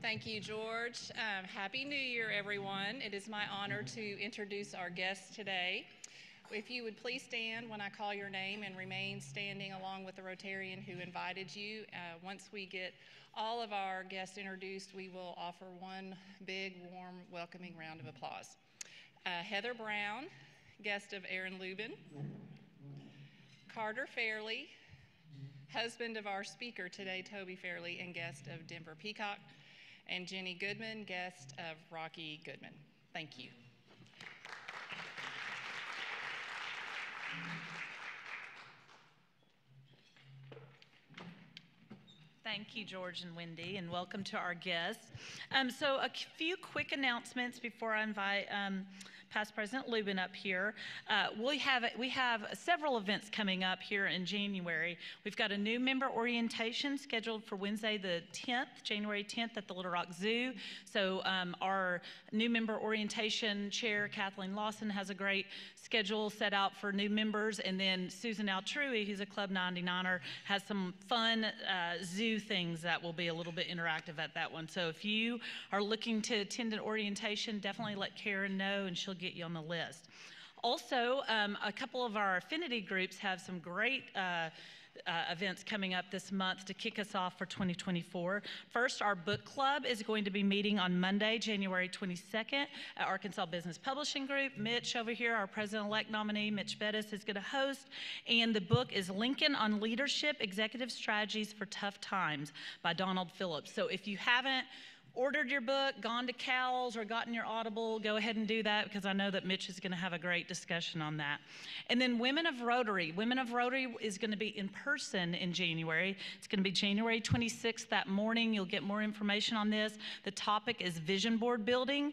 Thank you, George. Happy New Year, everyone. It is my honor to introduce our guests today. If you would please stand when I call your name and remain standing along with the Rotarian who invited you. Once we get all of our guests introduced, we will offer one big, warm, welcoming round of applause. Heather Brown, guest of Aaron Lubin. Carter Fairley, husband of our speaker today, Toby Fairley, and guest of Denver Peacock. And Jenny Goodman, guest of Rocky Goodman. Thank you. Thank you, George and Wendy, and welcome to our guests. So a few quick announcements before I invite Past President Lubin up here. We have several events coming up here in January. We've got a new member orientation scheduled for Wednesday the 10th, January 10th at the Little Rock Zoo. So our new member orientation chair, Kathleen Lawson, has a great schedule set out for new members, and then Susan Altrui, who's a Club 99er, has some fun zoo things that will be a little bit interactive at that one. So if you are looking to attend an orientation, definitely let Karen know and she'll get you on the list. Also, a couple of our affinity groups have some great events coming up this month to kick us off for 2024. First, our book club is going to be meeting on Monday, January 22nd at Arkansas Business Publishing Group. Mitch over here, our president-elect nominee, Mitch Bettis, is going to host. And the book is Lincoln on Leadership, Executive Strategies for Tough Times by Donald Phillips. So if you haven't ordered your book, gone to Cowles, or gotten your Audible, go ahead and do that because I know that Mitch is going to have a great discussion on that. And then Women of Rotary. Women of Rotary is going to be in person in January. It's going to be January 26th that morning. You'll get more information on this. The topic is vision board building,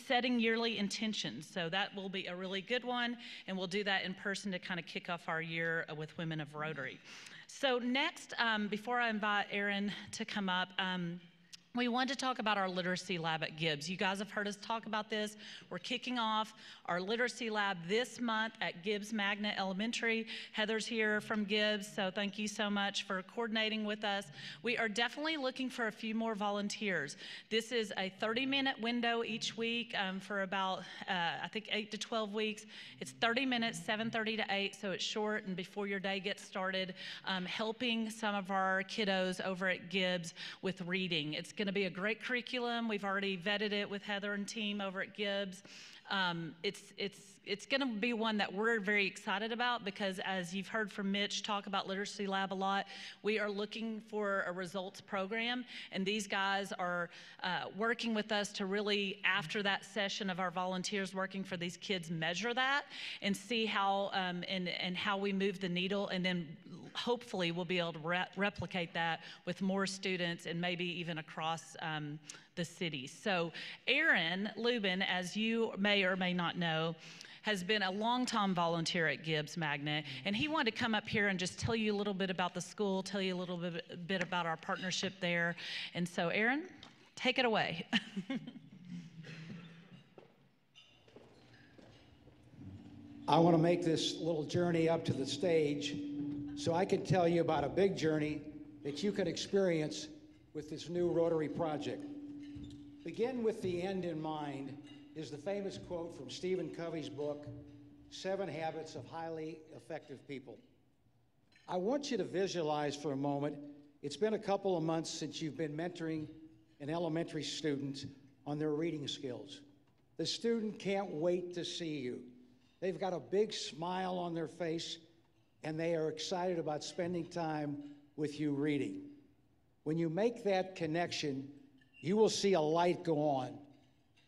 setting yearly intentions. So that will be a really good one, and we'll do that in person to kind of kick off our year with Women of Rotary. So next, before I invite Aaron to come up, we wanted to talk about our literacy lab at Gibbs. You guys have heard us talk about this. We're kicking off our literacy lab this month at Gibbs Magnet Elementary. Heather's here from Gibbs, so thank you so much for coordinating with us. We are definitely looking for a few more volunteers. This is a 30-minute window each week for about, I think, 8 to 12 weeks. It's 30 minutes, 7:30 to 8, so it's short and before your day gets started, helping some of our kiddos over at Gibbs with reading. It's going to be a great curriculum. We've already vetted it with Heather and team over at Gibbs. It's going to be one that we're very excited about because, as you've heard from Mitch talk about Literacy Lab a lot, we are looking for a results program, and these guys are working with us to really, after that session of our volunteers working for these kids, measure that and see how and how we move the needle, and then hopefully we'll be able to replicate that with more students and maybe even across the city. So Aaron Lubin, as you may or may not know, has been a long-time volunteer at Gibbs Magnet, and he wanted to come up here and just tell you a little bit about the school, tell you a little bit about our partnership there. And so Aaron, take it away. I want to make this little journey up to the stage so I can tell you about a big journey that you can experience with this new Rotary project. Begin with the end in mind is the famous quote from Stephen Covey's book, 7 Habits of Highly Effective People. I want you to visualize for a moment, it's been a couple of months since you've been mentoring an elementary student on their reading skills. The student can't wait to see you. They've got a big smile on their face, and they are excited about spending time with you reading. When you make that connection, you will see a light go on,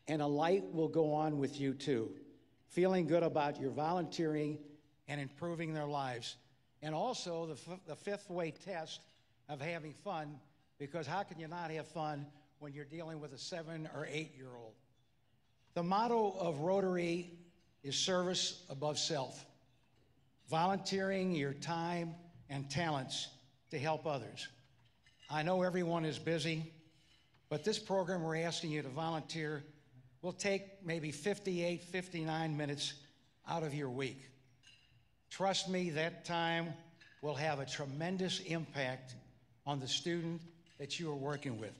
and a light will go on with you too, feeling good about your volunteering and improving their lives. And also the fifth way test of having fun, because how can you not have fun when you're dealing with a 7 or 8-year-old? The motto of Rotary is service above self, volunteering your time and talents to help others. I know everyone is busy, but this program we're asking you to volunteer will take maybe 58, 59 minutes out of your week. Trust me, that time will have a tremendous impact on the student that you are working with.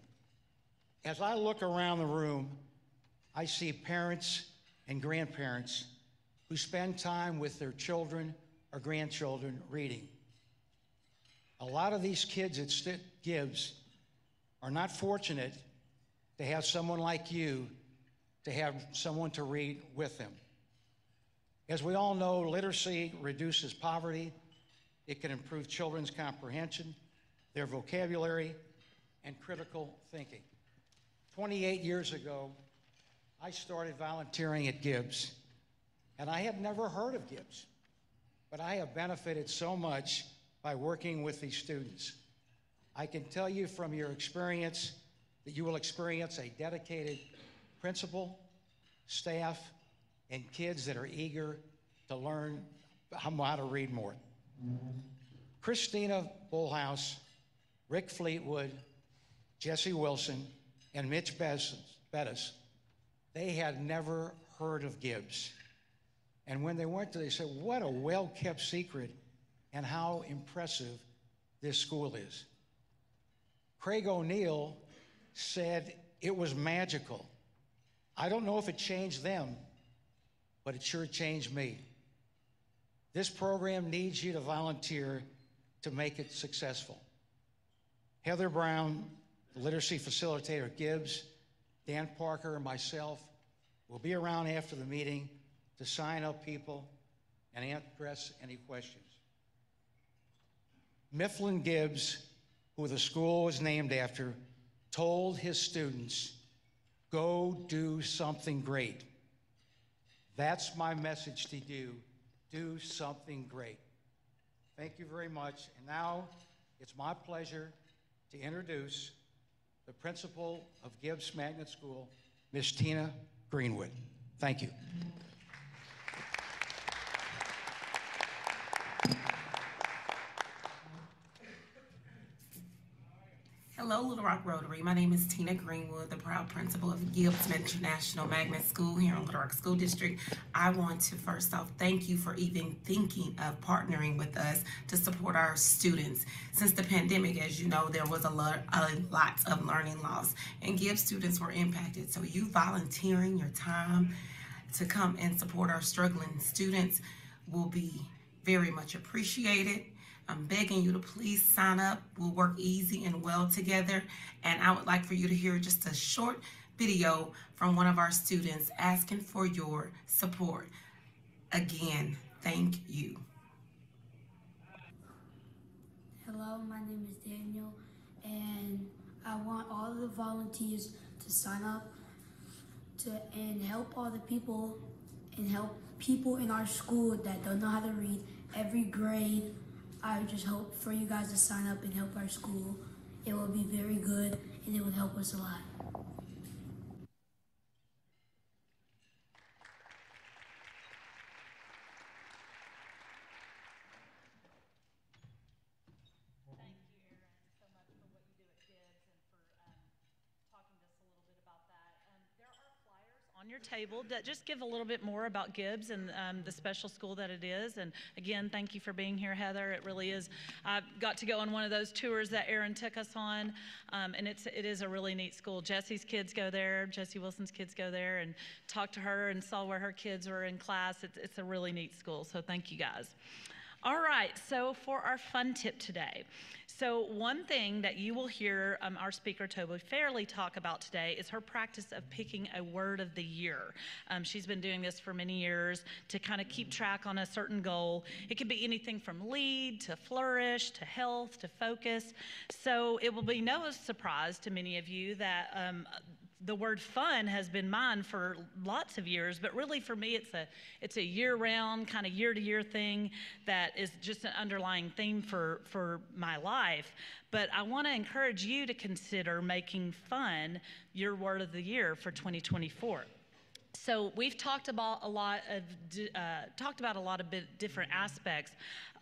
As I look around the room, I see parents and grandparents who spend time with their children or grandchildren reading. A lot of these kids at Gibbs are not fortunate to have someone like you, to have someone to read with them. As we all know, literacy reduces poverty. It can improve children's comprehension, their vocabulary, and critical thinking. 28 years ago, I started volunteering at Gibbs, and I had never heard of Gibbs, but I have benefited so much by working with these students. I can tell you from your experience that you will experience a dedicated principal, staff, and kids that are eager to learn how to read more. Christina Bullhouse, Rick Fleetwood, Jesse Wilson, and Mitch Bettis, they had never heard of Gibbs. And when they went there, they said, what a well-kept secret and how impressive this school is. Craig O'Neill said it was magical. I don't know if it changed them, but it sure changed me. This program needs you to volunteer to make it successful. Heather Brown, the literacy facilitator at Gibbs, Dan Parker, and myself will be around after the meeting to sign up people and address any questions. Mifflin Gibbs, who the school was named after, told his students, go do something great. That's my message to you. Do something great. Thank you very much. And now it's my pleasure to introduce the principal of Gibbs Magnet School, Ms. Tina Greenwood. Thank you. Hello, Little Rock Rotary. My name is Tina Greenwood, the proud principal of Gibbs International Magnet School here in Little Rock School District. I want to first off thank you for even thinking of partnering with us to support our students. Since the pandemic, as you know, there was a lot of learning loss, and Gibbs students were impacted. So you volunteering your time to come and support our struggling students will be very much appreciated. I'm begging you to please sign up. We'll work easy and well together. And I would like for you to hear just a short video from one of our students asking for your support. Again, thank you. Hello, my name is Daniel, and I want all the volunteers to sign up and help all the people and help people in our school that don't know how to read, every grade. I just hope for you guys to sign up and help our school. It will be very good, and it would help us a lot. Thank you, Erin, so much for what you do at Gibbs and for talking to us a little bit about that. There are flyers on your table that just give a little bit more about Gibbs and the special school that it is. And again, thank you for being here, Heather. It really is. I got to go on one of those tours that Erin took us on, and it is a really neat school. Jesse's kids go there. Jesse Wilson's kids go there, and talked to her and saw where her kids were in class. It's a really neat school. So thank you, guys. All right, so for our fun tip today. So one thing that you will hear our speaker, Toby Fairley, talk about today is her practice of picking a word of the year. She's been doing this for many years to kind of keep track on a certain goal. It could be anything from lead to flourish to health to focus. So it will be no surprise to many of you that the word fun has been mine for lots of years, but really for me it's a year-round, kind of year-to-year thing that is just an underlying theme for my life. But I want to encourage you to consider making fun your word of the year for 2024. So we've talked about a lot of different aspects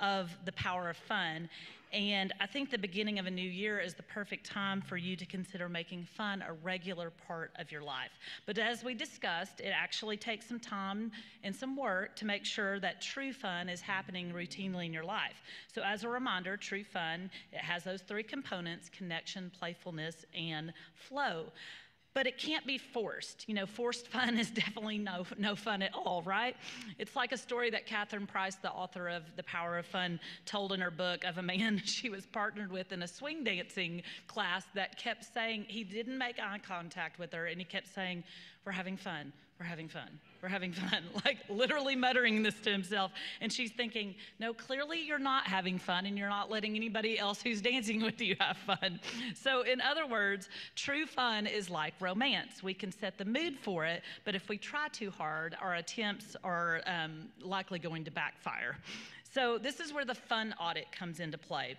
of the power of fun, and I think the beginning of a new year is the perfect time for you to consider making fun a regular part of your life. But as we discussed, it actually takes some time and some work to make sure that true fun is happening routinely in your life. So as a reminder, true fun, it has those three components: connection, playfulness, and flow. but it can't be forced. You know, forced fun is definitely no fun at all, right? It's like a story that Catherine Price, the author of The Power of Fun, told in her book of a man she was partnered with in a swing dancing class that kept saying, he didn't make eye contact with her, and he kept saying, "We're having fun, we're having fun, we're having fun," like literally muttering this to himself. And she's thinking, no, clearly you're not having fun, and you're not letting anybody else who's dancing with you have fun. So in other words, true fun is like romance. We can set the mood for it, but if we try too hard, our attempts are likely going to backfire. So this is where the fun audit comes into play.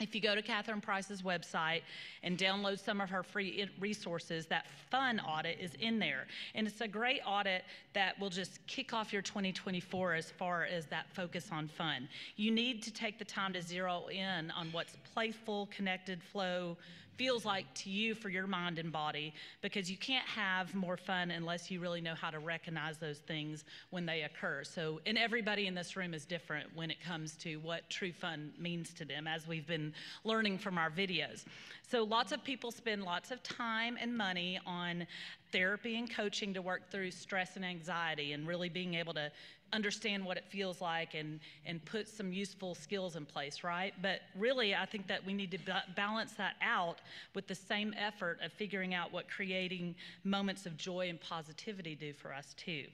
If you go to Catherine Price's website and download some of her free resources, that fun audit is in there. And it's a great audit that will just kick off your 2024 as far as that focus on fun. You need to take the time to zero in on what's playful, connected flow feels like to you for your mind and body, because you can't have more fun unless you really know how to recognize those things when they occur. So, and everybody in this room is different when it comes to what true fun means to them, as we've been learning from our videos. So lots of people spend lots of time and money on therapy and coaching to work through stress and anxiety, and really being able to understand what it feels like and put some useful skills in place, right? But really, I think that we need to balance that out with the same effort of figuring out what creating moments of joy and positivity do for us too.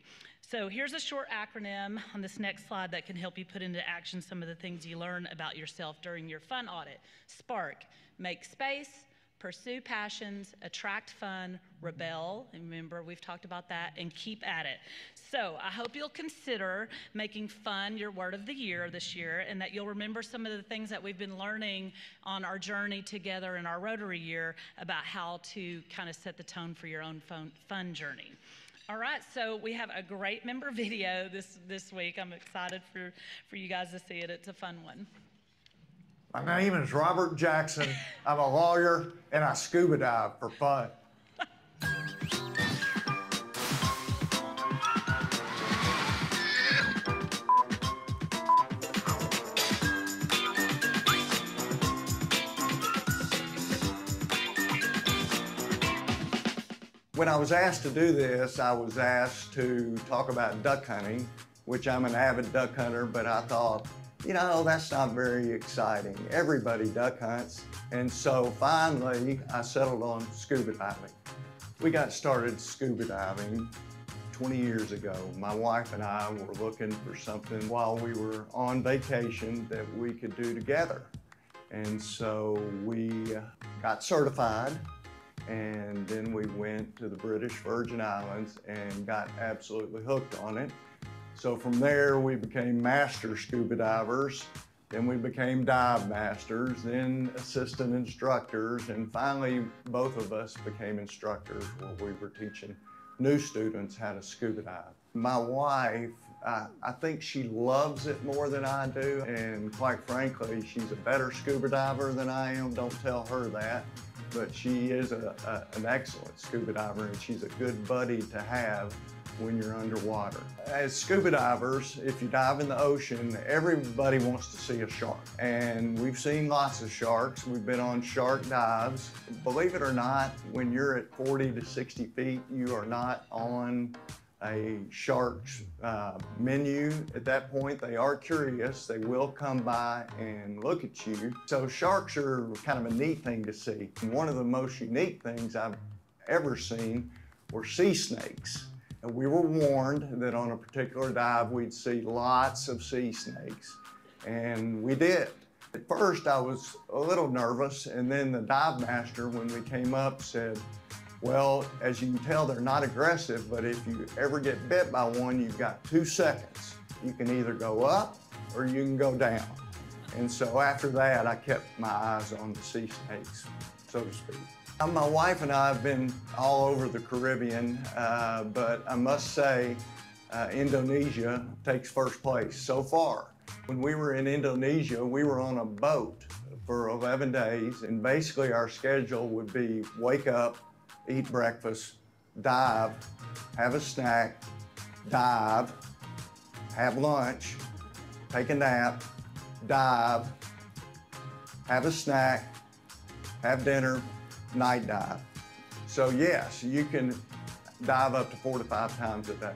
So here's a short acronym on this next slide that can help you put into action some of the things you learn about yourself during your fun audit. SPARK, make space, pursue passions, attract fun, rebel, and remember we've talked about that, and keep at it. So I hope you'll consider making fun your word of the year this year, and that you'll remember some of the things that we've been learning on our journey together in our Rotary year about how to kind of set the tone for your own fun journey. All right, so we have a great member video this week. I'm excited for you guys to see it. It's a fun one. My name is Robert Jackson. I'm a lawyer, and I scuba dive for fun. When I was asked to do this, I was asked to talk about duck hunting, which I'm an avid duck hunter, but I thought, you know, that's not very exciting. Everybody duck hunts. And so finally, I settled on scuba diving. We got started scuba diving 20 years ago. My wife and I were looking for something while we were on vacation that we could do together. And so we got certified, and then we went to the British Virgin Islands and got absolutely hooked on it. So from there, we became master scuba divers, then we became dive masters, then assistant instructors, and finally, both of us became instructors where we were teaching new students how to scuba dive. My wife, I think she loves it more than I do, and quite frankly, she's a better scuba diver than I am. Don't tell her that, but she is an excellent scuba diver, and she's a good buddy to have when you're underwater. As scuba divers, if you dive in the ocean, everybody wants to see a shark. And we've seen lots of sharks. We've been on shark dives. Believe it or not, when you're at 40 to 60 feet, you are not on a shark's menu. At that point, they are curious. They will come by and look at you. So sharks are kind of a neat thing to see. And one of the most unique things I've ever seen were sea snakes. And we were warned that on a particular dive, we'd see lots of sea snakes, and we did. At first, I was a little nervous, and then the dive master, when we came up, said, well, as you can tell, they're not aggressive, but if you ever get bit by one, you've got 2 seconds. You can either go up or you can go down. And so after that, I kept my eyes on the sea snakes, so to speak. My wife and I have been all over the Caribbean, but I must say Indonesia takes first place so far. When we were in Indonesia, we were on a boat for 11 days, and basically our schedule would be wake up, eat breakfast, dive, have a snack, dive, have lunch, take a nap, dive, have a snack, have dinner, night dive. So yes, you can dive up to 4 to 5 times a day.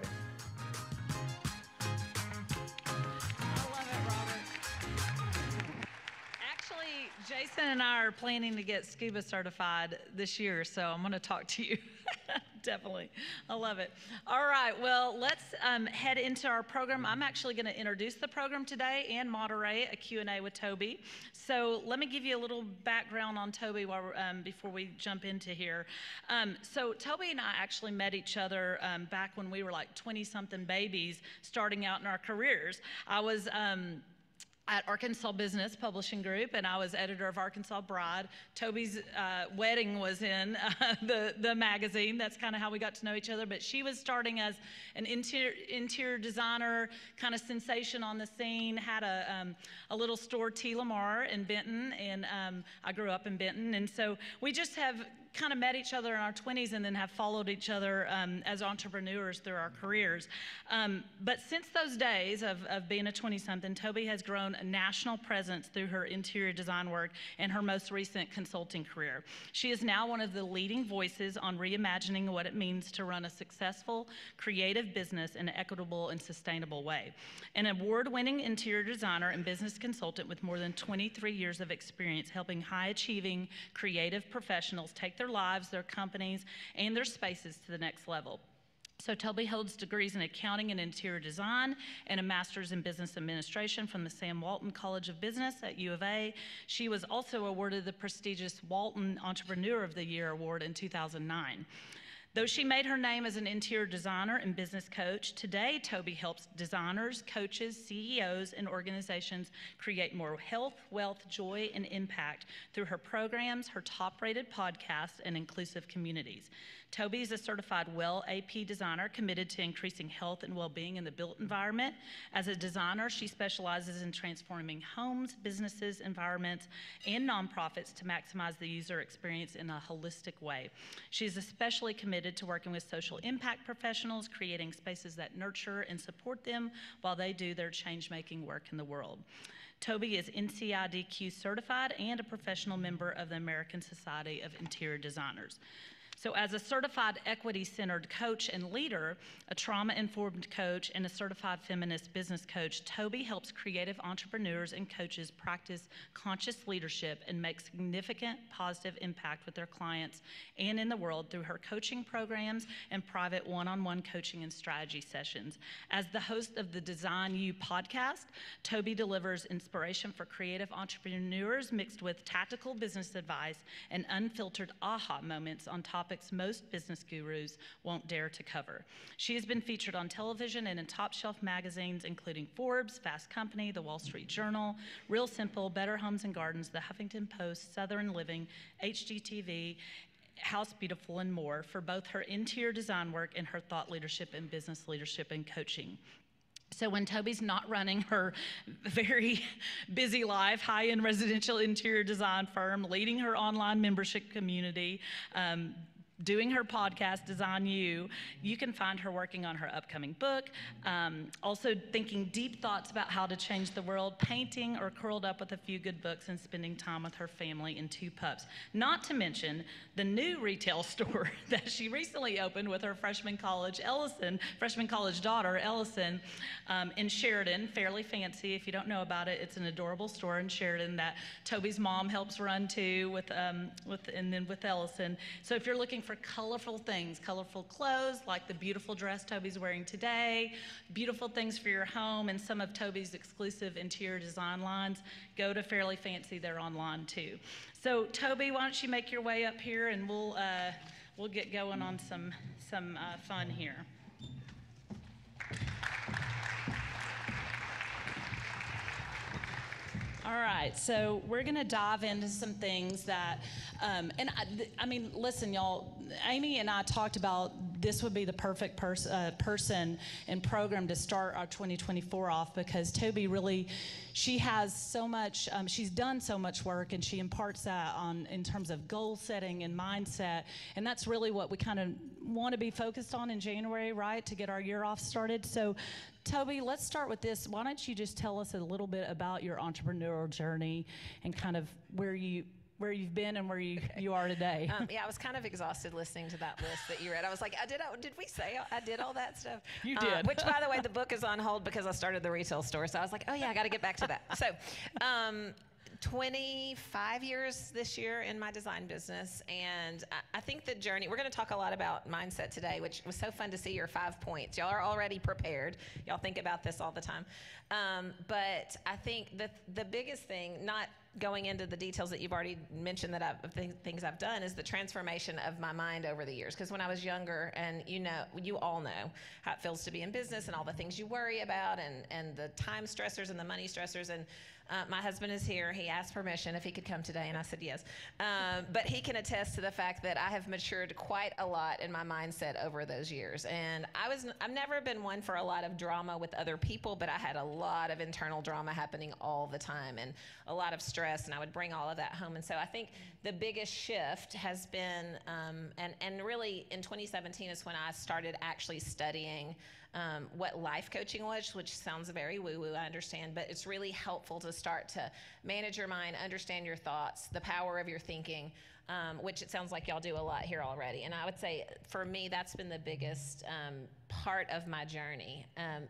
Jason and I are planning to get scuba certified this year, so I'm going to talk to you. Definitely. I love it. All right, well, let's head into our program. I'm actually going to introduce the program today and moderate a Q&A with Toby. So let me give you a little background on Toby before we jump into here. So Toby and I actually met each other back when we were like 20-something babies starting out in our careers. I was at Arkansas Business Publishing Group, and I was editor of Arkansas Bride. Toby's wedding was in the magazine. That's kind of how we got to know each other. But she was starting as an interior designer, kind of sensation on the scene, had a little store, T. Lamar, in Benton, and I grew up in Benton. And so we just have kind of met each other in our 20s and then have followed each other as entrepreneurs through our careers. But since those days of being a 20-something, Toby has grown a national presence through her interior design work and her most recent consulting career. She is now one of the leading voices on reimagining what it means to run a successful, creative business in an equitable and sustainable way. An award-winning interior designer and business consultant with more than 23 years of experience helping high-achieving creative professionals take their lives, their companies, and their spaces to the next level. So Toby holds degrees in accounting and interior design and a master's in business administration from the Sam Walton College of Business at U of A. She was also awarded the prestigious Walton Entrepreneur of the Year Award in 2009. Though she made her name as an interior designer and business coach, today Toby helps designers, coaches, CEOs, and organizations create more health, wealth, joy, and impact through her programs, her top-rated podcasts, and inclusive communities. Toby is a certified WELL AP designer committed to increasing health and well-being in the built environment. As a designer, she specializes in transforming homes, businesses, environments, and nonprofits to maximize the user experience in a holistic way. She is especially committed to working with social impact professionals, creating spaces that nurture and support them while they do their change-making work in the world. Toby is NCIDQ certified and a professional member of the American Society of Interior Designers. So as a certified equity-centered coach and leader, a trauma-informed coach, and a certified feminist business coach, Toby helps creative entrepreneurs and coaches practice conscious leadership and make significant positive impact with their clients and in the world through her coaching programs and private one-on-one coaching and strategy sessions. As the host of the Design You podcast, Toby delivers inspiration for creative entrepreneurs mixed with tactical business advice and unfiltered aha moments on topics most business gurus won't dare to cover. She has been featured on television and in top-shelf magazines, including Forbes, Fast Company, The Wall Street Journal, Real Simple, Better Homes and Gardens, The Huffington Post, Southern Living, HGTV, House Beautiful, and more for both her interior design work and her thought leadership and business leadership and coaching. So when Toby's not running her very busy life, high-end residential interior design firm, leading her online membership community, doing her podcast, Design You, you can find her working on her upcoming book, also thinking deep thoughts about how to change the world, painting, or curled up with a few good books and spending time with her family and 2 pups. Not to mention the new retail store that she recently opened with her freshman college daughter, Ellison, in Sheridan, Fairly Fancy. If you don't know about it, it's an adorable store in Sheridan that Toby's mom helps run too and then with Ellison. So if you're looking for colorful things, colorful clothes like the beautiful dress Toby's wearing today, beautiful things for your home, and some of Toby's exclusive interior design lines, go to Fairly Fancy. They're online too. So Toby, why don't you make your way up here and we'll get going on some fun here. All right, so we're going to dive into some things that, I mean, listen, y'all, Amy and I talked about this would be the perfect person and program to start our 2024 off because Toby really, she has so much, she's done so much work and she imparts that in terms of goal setting and mindset, and that's really what we kind of want to be focused on in January, right, to get our year off started. So Toby, let's start with this. Why don't you just tell us a little bit about your entrepreneurial journey and kind of where you where you've been and where you are today. Yeah, I was kind of exhausted listening to that list that you read. I was like, did we say I did all that stuff? You did. Which, by the way, the book is on hold because I started the retail store. So I was like, oh yeah, I got to get back to that. So 25 years this year in my design business, and I think the journey, we're going to talk a lot about mindset today, which was so fun to see your 5 points. Y'all are already prepared. Y'all think about this all the time. But I think the biggest thing, not going into the details that you've already mentioned things I've done, is the transformation of my mind over the years. Because when I was younger, and you all know how it feels to be in business and all the things you worry about and the time stressors and the money stressors. And my husband is here. He asked permission if he could come today, and I said yes. But he can attest to the fact that I have matured quite a lot in my mindset over those years. And I've never been one for a lot of drama with other people, but I had a lot of internal drama happening all the time and a lot of stress, and I would bring all of that home. And so I think the biggest shift has been, and really in 2017 is when I started actually studying what life coaching was, which sounds very woo-woo, I understand, but it's really helpful to start to manage your mind, understand your thoughts, the power of your thinking, which it sounds like y'all do a lot here already. And I would say, for me, that's been the biggest part of my journey.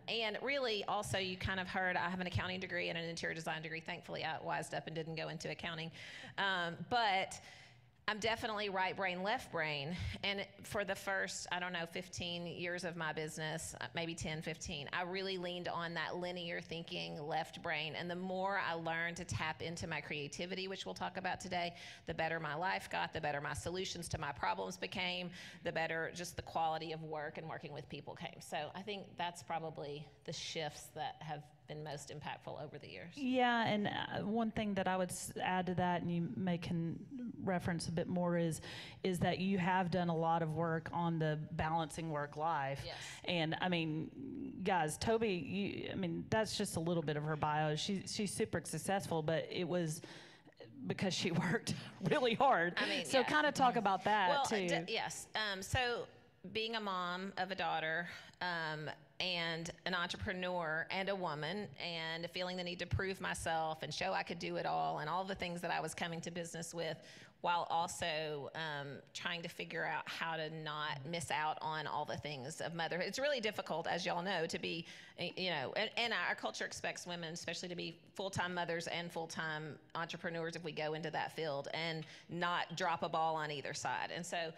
And really, also, you kind of heard, I have an accounting degree and an interior design degree. Thankfully, I wised up and didn't go into accounting. But I'm definitely right brain, left brain. And for the first, 15 years of my business, maybe 10, 15, I really leaned on that linear thinking, left brain. And the more I learned to tap into my creativity, which we'll talk about today, the better my life got, the better my solutions to my problems became, the better just the quality of work and working with people came. So I think that's probably the shifts that have been most impactful over the years. Yeah, and one thing that I would add to that, and you can reference a bit more, is that you have done a lot of work on the balancing work-life. Yes. And I mean, guys, Toby, that's just a little bit of her bio. She's super successful, but it was because she worked really hard. So yeah. kind of talk about that too. Yes. So being a mom of a daughter, and an entrepreneur and a woman, and feeling the need to prove myself and show I could do it all, and all the things that I was coming to business with, while also trying to figure out how to not miss out on all the things of motherhood. It's really difficult, as y'all know, to be, and our culture expects women, especially, to be full-time mothers and full-time entrepreneurs if we go into that field, and not drop a ball on either side. And so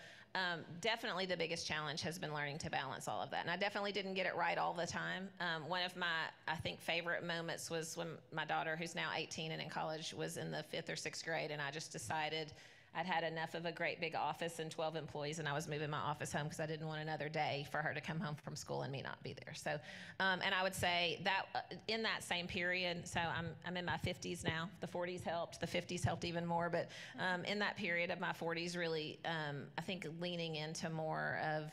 definitely the biggest challenge has been learning to balance all of that. And I definitely didn't get it right all the time. One of my, I think, favorite moments was when my daughter, who's now 18 and in college, was in the 5th or 6th grade, and I just decided I'd had enough of a great big office and 12 employees, and I was moving my office home because I didn't want another day for her to come home from school and me not be there. So, and I would say that in that same period, so I'm in my 50s now. The 40s helped, the 50s helped even more, but in that period of my 40s, really, I think leaning into more of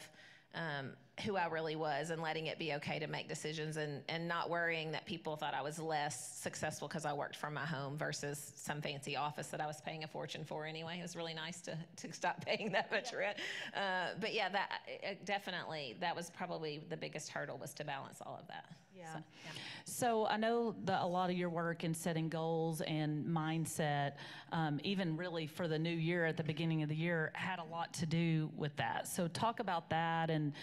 who I really was, and letting it be okay to make decisions, and not worrying that people thought I was less successful because I worked from my home versus some fancy office that I was paying a fortune for anyway. It was really nice to stop paying that much rent. But yeah, definitely, that was probably the biggest hurdle, was to balance all of that. Yeah. So I know that a lot of your work in setting goals and mindset, even really for the new year at the beginning of the year, had a lot to do with that. So talk about that, and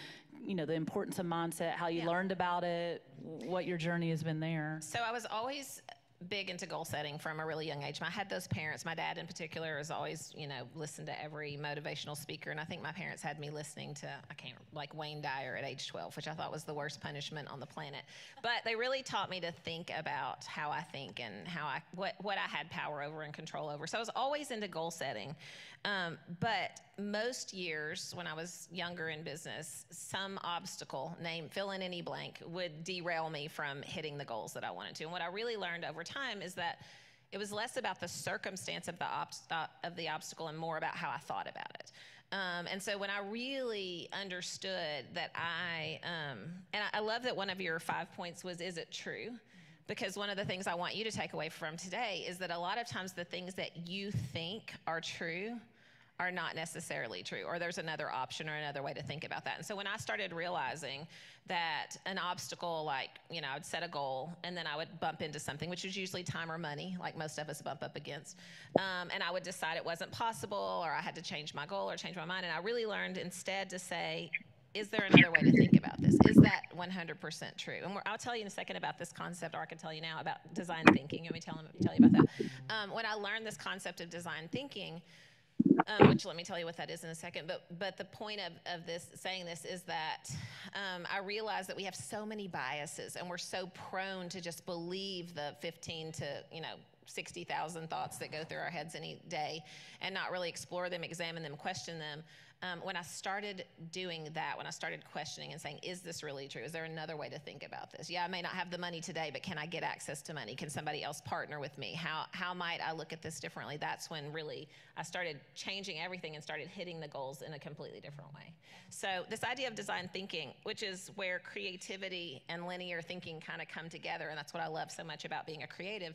the importance of mindset, how you learned about it, what your journey has been there. So I was always big into goal setting from a really young age. I had those parents, my dad in particular, has always, listened to every motivational speaker. And I think my parents had me listening to, like Wayne Dyer at age 12, which I thought was the worst punishment on the planet. But they really taught me to think about how I think and what I had power over and control over. So I was always into goal setting. But most years when I was younger in business, some obstacle, fill in any blank, would derail me from hitting the goals that I wanted to. And what I really learned over time is that it was less about the circumstance of the obstacle and more about how I thought about it. And so when I really understood that and I love that one of your 5 points was, is it true? Because one of the things I want you to take away from today is that a lot of times the things that you think are true are not necessarily true, or there's another option or another way to think about that. And so when I started realizing that an obstacle, like, you know, I'd set a goal and then I would bump into something, which was usually time or money, like most of us bump up against, and I would decide it wasn't possible, or I had to change my goal or change my mind. And I really learned instead to say, is there another way to think about this? Is that 100% true? And I'll tell you in a second about this concept, or I can tell you now about design thinking. Let me tell you about that. When I learned this concept of design thinking, which let me tell you what that is in a second. But the point of this, saying this, is that I realized that we have so many biases, and we're so prone to just believe the 15 to 60,000 thoughts that go through our heads any day, and not really explore them, examine them, question them. When I started doing that, when I started questioning and saying, is this really true? Is there another way to think about this? Yeah, I may not have the money today, but can I get access to money? Can somebody else partner with me? How might I look at this differently? That's when really I started changing everything and started hitting the goals in a completely different way. So this idea of design thinking, which is where creativity and linear thinking kind of come together, and that's what I love so much about being a creative,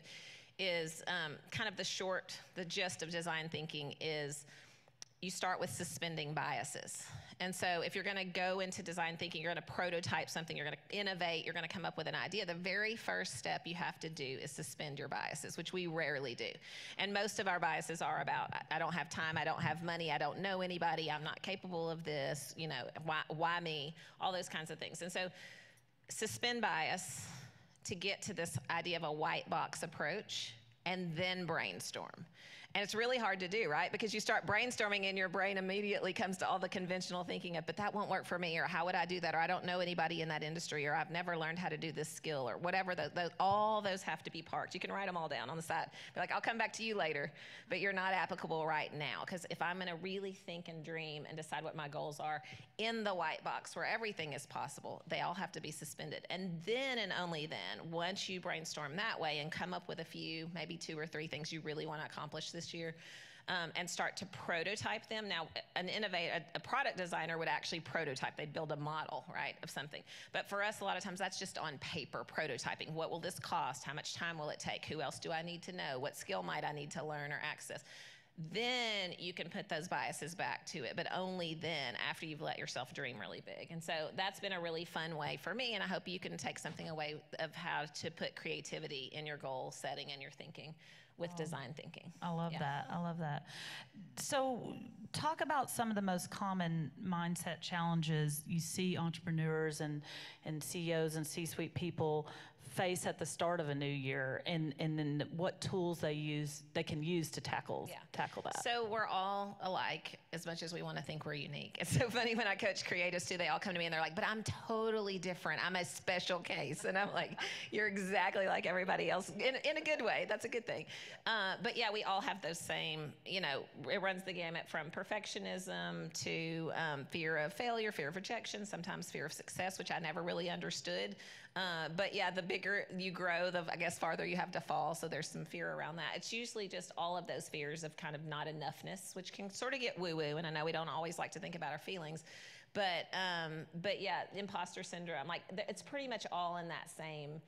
is kind of the gist of design thinking is you start with suspending biases. And so if you're going to go into design thinking, you're going to prototype something, you're going to innovate, you're going to come up with an idea, the very first step you have to do is suspend your biases, which we rarely do. And most of our biases are about, I don't have time, I don't have money, I don't know anybody, I'm not capable of this, why me, all those kinds of things. And so suspend bias to get to this idea of a white box approach, and then brainstorm. And it's really hard to do, right? Because you start brainstorming and your brain immediately comes to all the conventional thinking of, but that won't work for me, or how would I do that, or I don't know anybody in that industry, or I've never learned how to do this skill, or whatever. All those have to be parked. You can write them all down on the side. Be like, I'll come back to you later, but you're not applicable right now. Because if I'm gonna really think and dream and decide what my goals are in the white box where everything is possible, they all have to be suspended. And then, and only then, once you brainstorm that way and come up with a few, maybe 2 or 3 things you really wanna accomplish this year, and start to prototype them. Now, a product designer would actually prototype. They'd build a model, right, of something. But for us, a lot of times, that's just on paper, prototyping. What will this cost? How much time will it take? Who else do I need to know? What skill might I need to learn or access? Then you can put those biases back to it, but only then, after you've let yourself dream really big. And so that's been a really fun way for me, and I hope you can take something away of how to put creativity in your goal setting and your thinking with design thinking. I love that. I love that. So talk about some of the most common mindset challenges you see entrepreneurs and CEOs and C-suite people face at the start of a new year, and then what tools they can use to tackle that. So we're all alike as much as we want to think we're unique. It's so funny when I coach creatives too, they all come to me and they're like, but I'm totally different. I'm a special case. And I'm like, you're exactly like everybody else in a good way. That's a good thing. But yeah, we all have those same, it runs the gamut from perfectionism to fear of failure, fear of rejection, sometimes fear of success, which I never really understood. But yeah, the bigger you grow, farther you have to fall. So there's some fear around that. It's usually just all of those fears of kind of not enoughness, which can sort of get woo-woo. And I know we don't always like to think about our feelings, but yeah, imposter syndrome, it's pretty much all in that same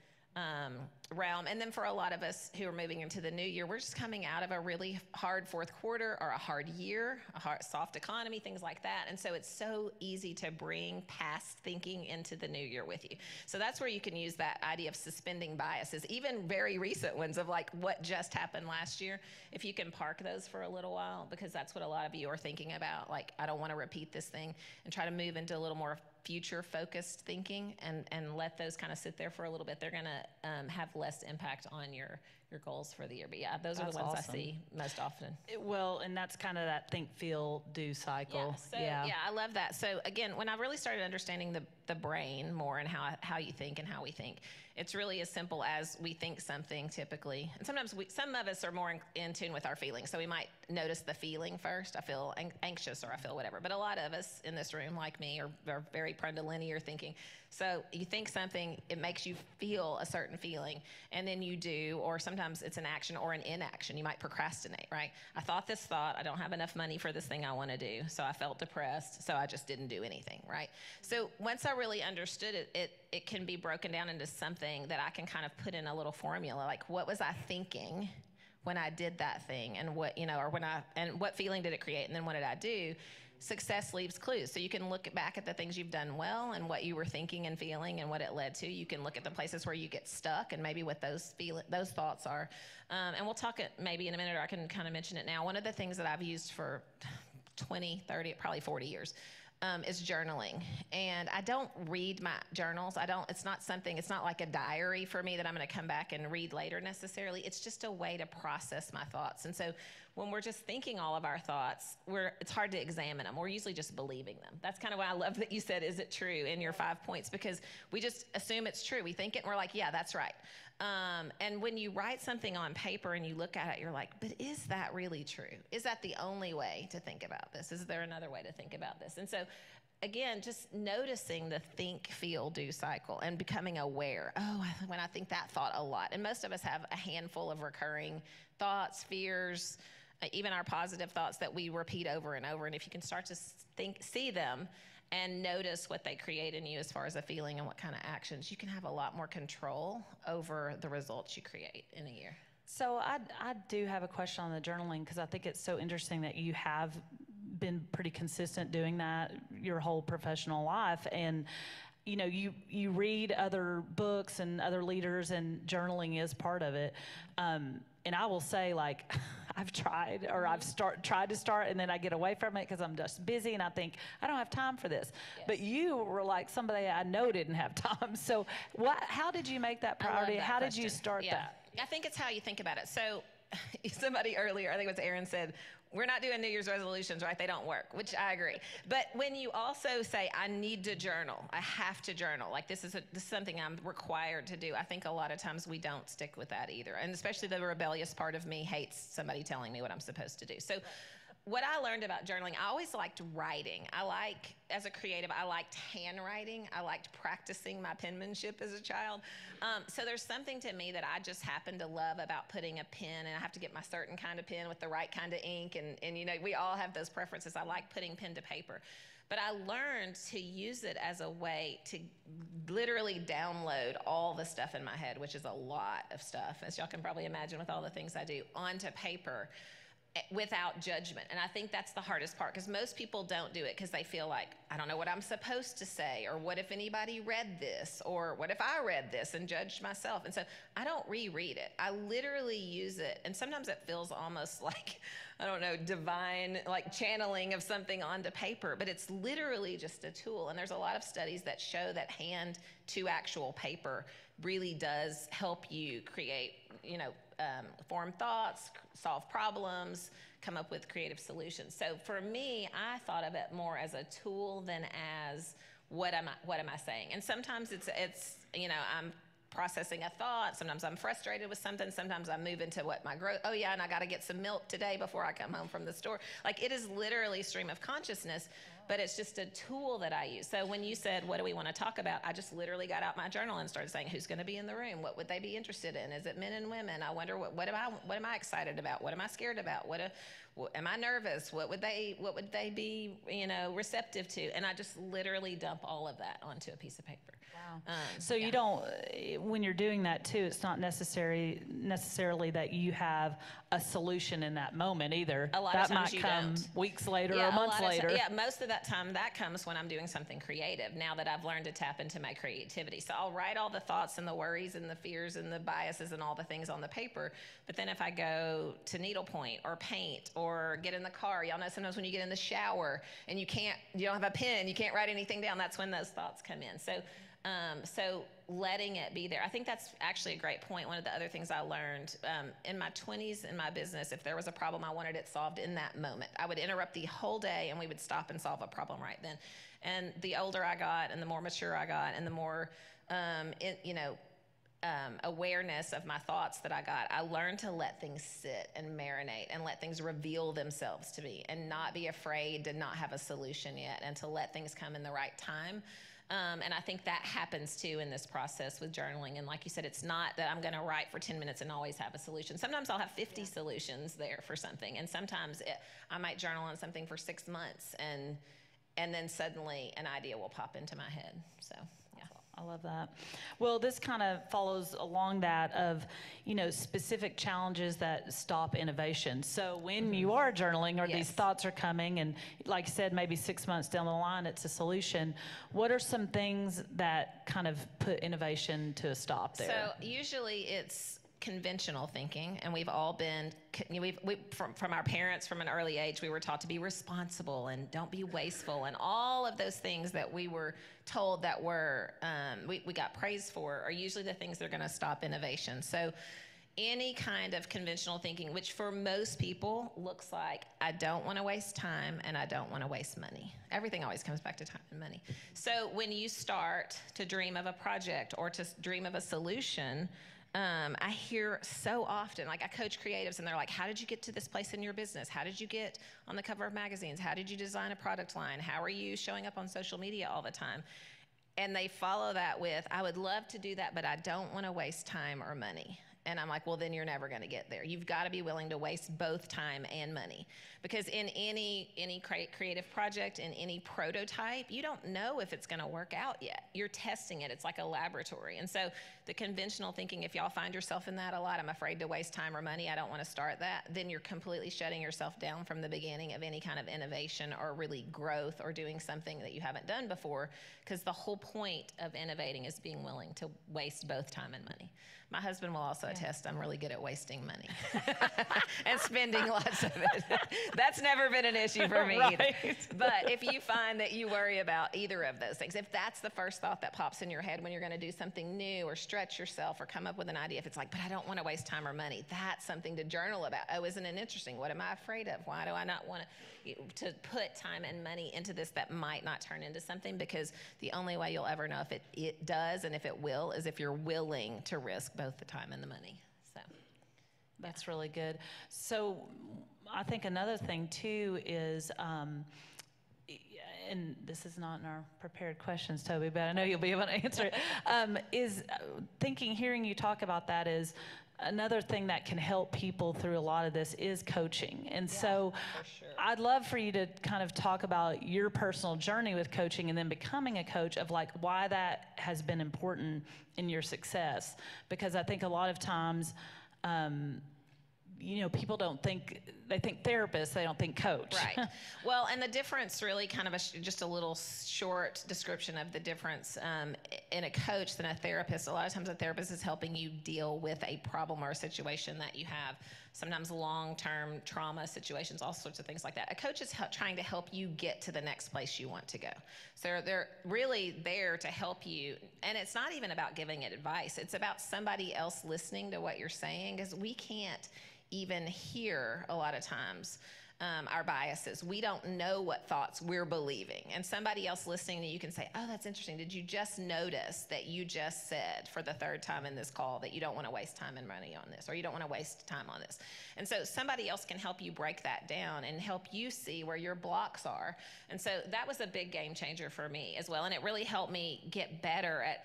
realm. And then for a lot of us who are moving into the new year, we're just coming out of a really hard fourth quarter or a hard year, soft economy, things like that. And so it's so easy to bring past thinking into the new year with you. So that's where you can use that idea of suspending biases, even very recent ones of what just happened last year. If you can park those for a little while, because that's what a lot of you are thinking about, I don't want to repeat this thing, and try to move into a little more future-focused thinking and let those kind of sit there for a little bit. They're going to have less impact on your goals for the year. But yeah, those are the ones awesome. I see most often. And that's kind of that think, feel, do cycle. Yeah, I love that. So again, when I really started understanding the brain more and how you think and how we think, it's really as simple as we think something typically. And sometimes some of us are more in tune with our feelings. So we might notice the feeling first. I feel anxious, or I feel whatever. But a lot of us in this room, like me, are very prone to linear thinking. So you think something, it makes you feel a certain feeling, and then you do, or sometimes it's an action or an inaction. You might procrastinate, right? I thought this thought, I don't have enough money for this thing I want to do, so I felt depressed, so I just didn't do anything, right? So once I really understood it, it can be broken down into something that I can kind of put in a little formula, like what was I thinking when I did that thing, and what, or and what feeling did it create, and then what did I do? Success leaves clues. So you can look back at the things you've done well and what you were thinking and feeling and what it led to. You can look at the places where you get stuck and maybe what those thoughts are. And we'll talk maybe in a minute, or I can kind of mention it now. One of the things that I've used for 20, 30, probably 40 years is journaling. And I don't read my journals. It's not like a diary for me that I'm going to come back and read later necessarily. It's just a way to process my thoughts. And so when we're just thinking all of our thoughts, it's hard to examine them. We're usually just believing them. That's kind of why I love that you said, is it true, in your 5 points, because we just assume it's true. We think it and we're like, yeah, that's right. And when you write something on paper and you look at it, you're like, but is that really true? Is that the only way to think about this? Is there another way to think about this? And so, again, just noticing the think, feel, do cycle and becoming aware. Oh, when I think that thought a lot. And most of us have a handful of recurring thoughts, fears, even our positive thoughts that we repeat over and over. And if you can start to see them and notice what they create in you as far as a feeling and what kind of actions, you can have a lot more control over the results you create in a year. So I do have a question on the journaling, because I think it's so interesting that you have been pretty consistent doing that your whole professional life. And you read other books and other leaders, and journaling is part of it. And I will say, like, I've tried, or I've tried to start, and then I get away from it because I'm just busy, and I think, I don't have time for this. Yes. But you were like somebody I know didn't have time. So how did you make that priority? How did you start that? I think it's how you think about it. So somebody earlier, I think it was Aaron, said, we're not doing New Year's resolutions, right? They don't work, which I agree. But when you also say, I need to journal, I have to journal, like this is something I'm required to do, I think a lot of times we don't stick with that either. And especially the rebellious part of me hates somebody telling me what I'm supposed to do. So what I learned about journaling, I always liked writing. As a creative, I liked handwriting. I liked practicing my penmanship as a child. So there's something to me that I just happen to love about putting a pen, and I have to get my certain kind of pen with the right kind of ink, and we all have those preferences. I like putting pen to paper. But I learned to use it as a way to literally download all the stuff in my head, which is a lot of stuff, as y'all can probably imagine with all the things I do, onto paper, without judgment. And I think that's the hardest part, because most people don't do it because they feel like, I don't know what I'm supposed to say, or what if anybody read this, or what if I read this and judged myself? And so I don't reread it. I literally use it, and sometimes it feels almost like, I don't know, divine, like channeling of something onto paper, but it's literally just a tool. And there's a lot of studies that show that hand to actual paper really does help you create, form thoughts, solve problems, come up with creative solutions. So for me, I thought of it more as a tool than as what am I saying? And sometimes it's I'm processing a thought. Sometimes I'm frustrated with something. Sometimes I move into and I got to get some milk today before I come home from the store. Like, it is literally stream of consciousness, but it's just a tool that I use. So when you said, what do we want to talk about? I just literally got out my journal and started saying, who's going to be in the room? What would they be interested in? Is it men and women? I wonder what am I excited about? What am I scared about? Am I nervous? What would they be, receptive to? And I just literally dump all of that onto a piece of paper. Wow. So you don't, when you're doing that too, it's not necessarily that you have a solution in that moment either. A lot that of times might come don't. Weeks later or months later. Most of that time that comes when I'm doing something creative, now that I've learned to tap into my creativity. So I'll write all the thoughts and the worries and the fears and the biases and all the things on the paper. But then if I go to needlepoint or paint or get in the car, y'all know sometimes when you get in the shower and you don't have a pen, you can't write anything down, that's when those thoughts come in. So letting it be there. I think that's actually a great point. One of the other things I learned in my 20s in my business, if there was a problem, I wanted it solved in that moment. I would interrupt the whole day and we would stop and solve a problem right then. And the older I got and the more mature I got and the more, awareness of my thoughts that I got, I learned to let things sit and marinate and let things reveal themselves to me and not be afraid to not have a solution yet and to let things come in the right time. And I think that happens too in this process with journaling. And like you said, it's not that I'm going to write for 10 minutes and always have a solution. Sometimes I'll have 50 solutions there for something. And sometimes I might journal on something for 6 months and then suddenly an idea will pop into my head. So, yeah. I love that. Well, this kind of follows along that of, specific challenges that stop innovation. So when you are journaling or these thoughts are coming, and like I said, maybe 6 months down the line, it's a solution, what are some things that kind of put innovation to a stop there? So usually it's conventional thinking, and we've all been, from our parents from an early age, we were taught to be responsible and don't be wasteful, and all of those things that we were told that were, we got praised for, are usually the things that are going to stop innovation. So any kind of conventional thinking, which for most people looks like, I don't want to waste time and I don't want to waste money. Everything always comes back to time and money. So when you start to dream of a project or to dream of a solution, I hear so often, like I coach creatives and they're like, how did you get to this place in your business? How did you get on the cover of magazines? How did you design a product line? How are you showing up on social media all the time? And they follow that with, I would love to do that, but I don't want to waste time or money. And I'm like, well, then you're never going to get there. You've got to be willing to waste both time and money. Because in any creative project, in any prototype, you don't know if it's going to work out yet. You're testing it. It's like a laboratory. And so the conventional thinking, if y'all find yourself in that a lot, I'm afraid to waste time or money, I don't want to start that, then you're completely shutting yourself down from the beginning of any kind of innovation or really growth or doing something that you haven't done before. Because the whole point of innovating is being willing to waste both time and money. My husband will also attest I'm really good at wasting money and spending lots of it. That's never been an issue for me either. But if you find that you worry about either of those things, if that's the first thought that pops in your head when you're going to do something new or stretch yourself or come up with an idea, if it's like, but I don't want to waste time or money, that's something to journal about. Oh, isn't it interesting? What am I afraid of? Why do I not want to put time and money into this that might not turn into something? Because the only way you'll ever know if it does and if it will is if you're willing to risk both the time and the money. So that's really good. So I think another thing too is, and this is not in our prepared questions, Toby, but I know you'll be able to answer it, is hearing you talk about that is another thing that can help people through a lot of this is coaching. And so sure. I'd love for you to kind of talk about your personal journey with coaching and then becoming a coach, of like why that has been important in your success. Because I think a lot of times, people they think therapist, they don't think coach. Right. Well, and the difference really kind of just a little short description of the difference in a coach than a therapist. A lot of times a therapist is helping you deal with a problem or a situation that you have, sometimes long-term trauma situations, all sorts of things like that. A coach is trying to help you get to the next place you want to go. So they're really there to help you. And it's not even about giving it advice. It's about somebody else listening to what you're saying, because we can't even hear a lot of times our biases. We don't know what thoughts we're believing. And somebody else listening to you can say, oh, that's interesting. Did you just notice that you just said for the third time in this call that you don't want to waste time and money on this, or you don't want to waste time on this? And so somebody else can help you break that down and help you see where your blocks are. And so that was a big game changer for me as well. And it really helped me get better at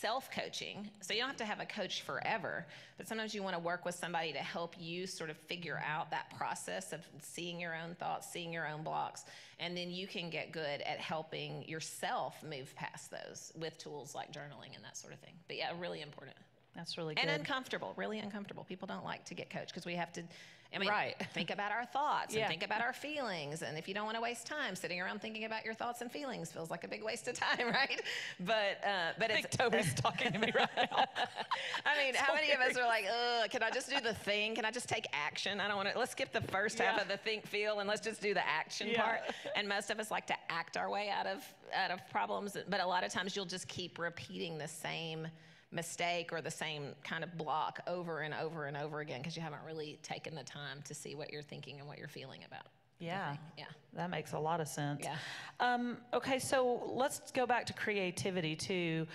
self-coaching. So you don't have to have a coach forever, but sometimes you want to work with somebody to help you sort of figure out that process of seeing your own thoughts, seeing your own blocks, and then you can get good at helping yourself move past those with tools like journaling and that sort of thing. But yeah, really important. That's really good. And uncomfortable, really uncomfortable. People don't like to get coached because we have to, right. think about our thoughts and think about our feelings. And if you don't want to waste time sitting around thinking about your thoughts and feelings, feels like a big waste of time, right? But I think Toby's talking to me right now. How many of us are like, can I just do the thing? Can I just take action? I don't want to, let's skip the first half of the think, feel, and let's just do the action part. And most of us like to act our way out of problems. But a lot of times you'll just keep repeating the same mistake or the same kind of block over and over and over again because you haven't really taken the time to see what you're thinking and what you're feeling about. Yeah, yeah, that makes a lot of sense. Yeah. Okay, so let's go back to creativity too.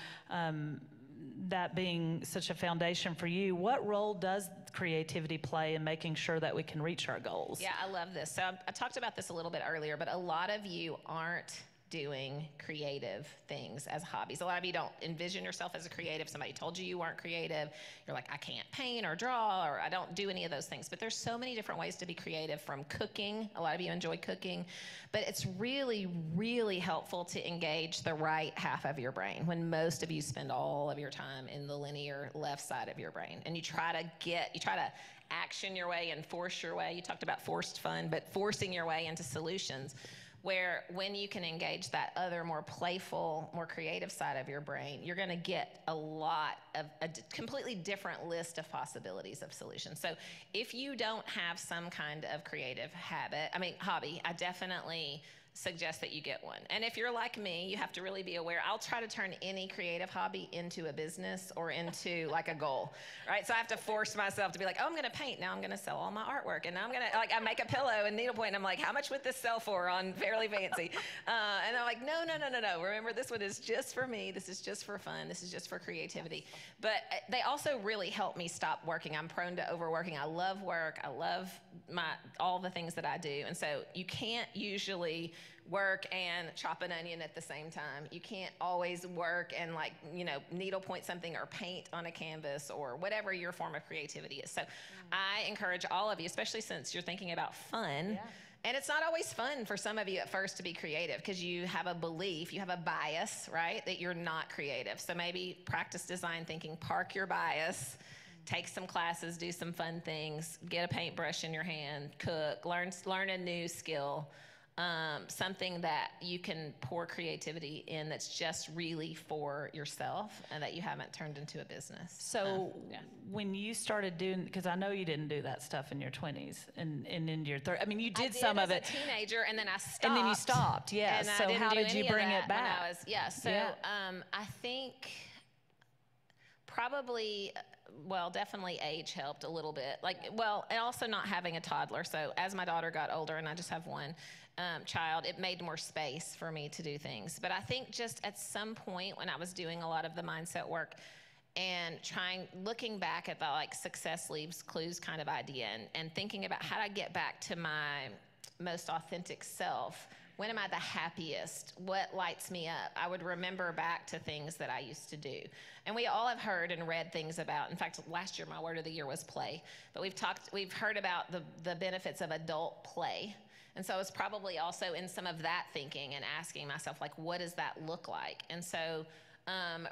That being such a foundation for you, what role does creativity play in making sure that we can reach our goals? Yeah, I love this. So I talked about this a little bit earlier, but a lot of you aren't doing creative things as hobbies. A lot of you don't envision yourself as a creative. Somebody told you you weren't creative. You're like, I can't paint or draw, or I don't do any of those things. But there's so many different ways to be creative, from cooking. A lot of you enjoy cooking. But it's really, really helpful to engage the right half of your brain when most of you spend all of your time in the linear left side of your brain. And you try to action your way and force your way. You talked about forced fun, but forcing your way into solutions, where when you can engage that other, more playful, more creative side of your brain, you're going to get a completely different list of possibilities of solutions. So if you don't have some kind of creative hobby, I definitely suggest that you get one. And if you're like me, you have to really be aware. I'll try to turn any creative hobby into a business or into like a goal, right? So I have to force myself to be like, oh, I'm going to paint. Now I'm going to sell all my artwork. And now I'm going to, I make a pillow and needlepoint. And I'm like, how much would this sell for on Fairly Fancy? And I'm like, no. Remember, this one is just for me. This is just for fun. This is just for creativity. But they also really help me stop working. I'm prone to overworking. I love work. I love all the things that I do. And so you can't usually work and chop an onion at the same time. You can't always work and needlepoint something or paint on a canvas or whatever your form of creativity is. So I encourage all of you, especially since you're thinking about fun. Yeah. And it's not always fun for some of you at first to be creative because you have a belief, you have a bias, right, that you're not creative. So maybe practice design thinking, park your bias, take some classes, do some fun things, get a paintbrush in your hand, cook, learn a new skill. Something that you can pour creativity in that's just really for yourself and that you haven't turned into a business. So when you started doing, because I know you didn't do that stuff in your 20s and in your 30s. I mean, you did some of it. as a teenager, and then I stopped. And then you stopped, yes. And so how did you bring it back? I think probably, definitely age helped a little bit. And also not having a toddler. So as my daughter got older, and I just have one child, it made more space for me to do things. But I think just at some point when I was doing a lot of the mindset work and looking back at the success leaves clues kind of idea and thinking about how do I get back to my most authentic self. When am I the happiest? What lights me up? I would remember back to things that I used to do. And we all have heard and read things about, in fact, last year my word of the year was play, but we've heard about the benefits of adult play. And so it's probably also in some of that thinking and asking myself, what does that look like? And so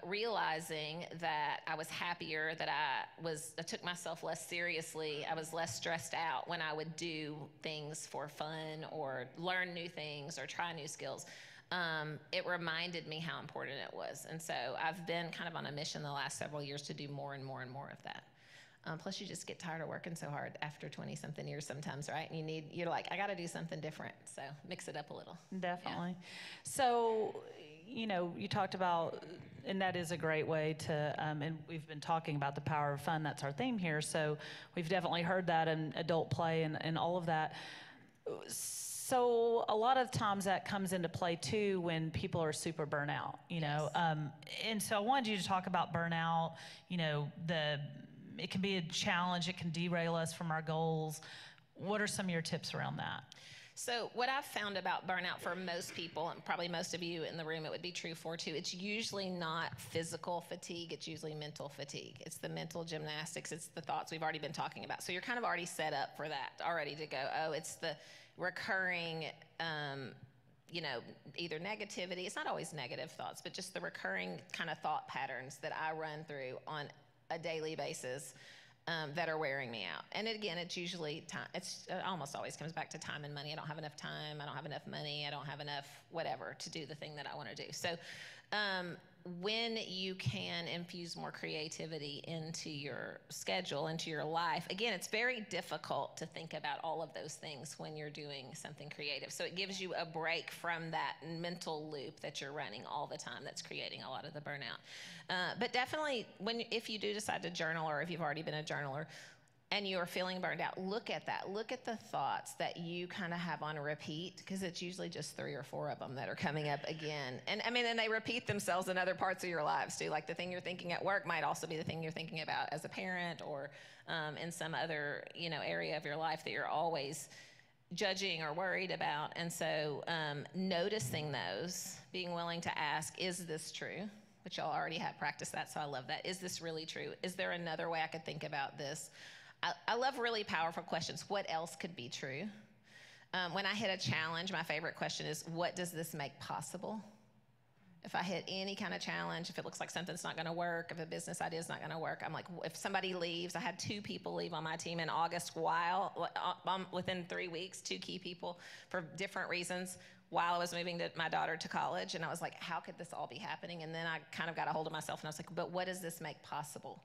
realizing that I was happier, that I took myself less seriously, I was less stressed out when I would do things for fun or learn new things or try new skills. It reminded me how important it was. And so I've been kind of on a mission the last several years to do more and more and more of that. Plus, you just get tired of working so hard after 20-something years sometimes, right? And you're like, I got to do something different. So mix it up a little. Definitely. Yeah. So, you talked about, and that is a great way to, and we've been talking about the power of fun. That's our theme here. So we've definitely heard that in adult play and all of that. So a lot of times that comes into play too when people are super burnout, Yes. And so I wanted you to talk about burnout, it can be a challenge, it can derail us from our goals. What are some of your tips around that? So what I've found about burnout for most people, and probably most of you in the room, it would be true for too, it's usually not physical fatigue, it's usually mental fatigue. It's the mental gymnastics, it's the thoughts we've already been talking about. So you're kind of already set up for that, already to go, it's the recurring, either negativity, it's not always negative thoughts, but just the recurring kind of thought patterns that I run through on a daily basis that are wearing me out. And again, it's usually time. It almost always comes back to time and money. I don't have enough time. I don't have enough money. I don't have enough whatever to do the thing that I want to do. So when you can infuse more creativity into your schedule, into your life, again, it's very difficult to think about all of those things when you're doing something creative. So it gives you a break from that mental loop that you're running all the time that's creating a lot of the burnout. But definitely, if you do decide to journal, or if you've already been a journaler, and you are feeling burned out, look at that. Look at the thoughts that you kind of have on repeat, because it's usually just 3 or 4 of them that are coming up again. And and they repeat themselves in other parts of your lives too. Like the thing you're thinking at work might also be the thing you're thinking about as a parent, or in some other area of your life that you're always judging or worried about. And so noticing those, being willing to ask, is this true? Which y'all already have practiced that, so I love that. Is this really true? Is there another way I could think about this? I love really powerful questions. What else could be true? When I hit a challenge, my favorite question is, what does this make possible? If I hit any kind of challenge, if it looks like something's not going to work, if a business idea is not going to work, I'm like, if somebody leaves, I had 2 people leave on my team in August within 3 weeks, 2 key people for different reasons while I was moving my daughter to college. And I was like, how could this all be happening? And then I kind of got a hold of myself and I was like, but what does this make possible?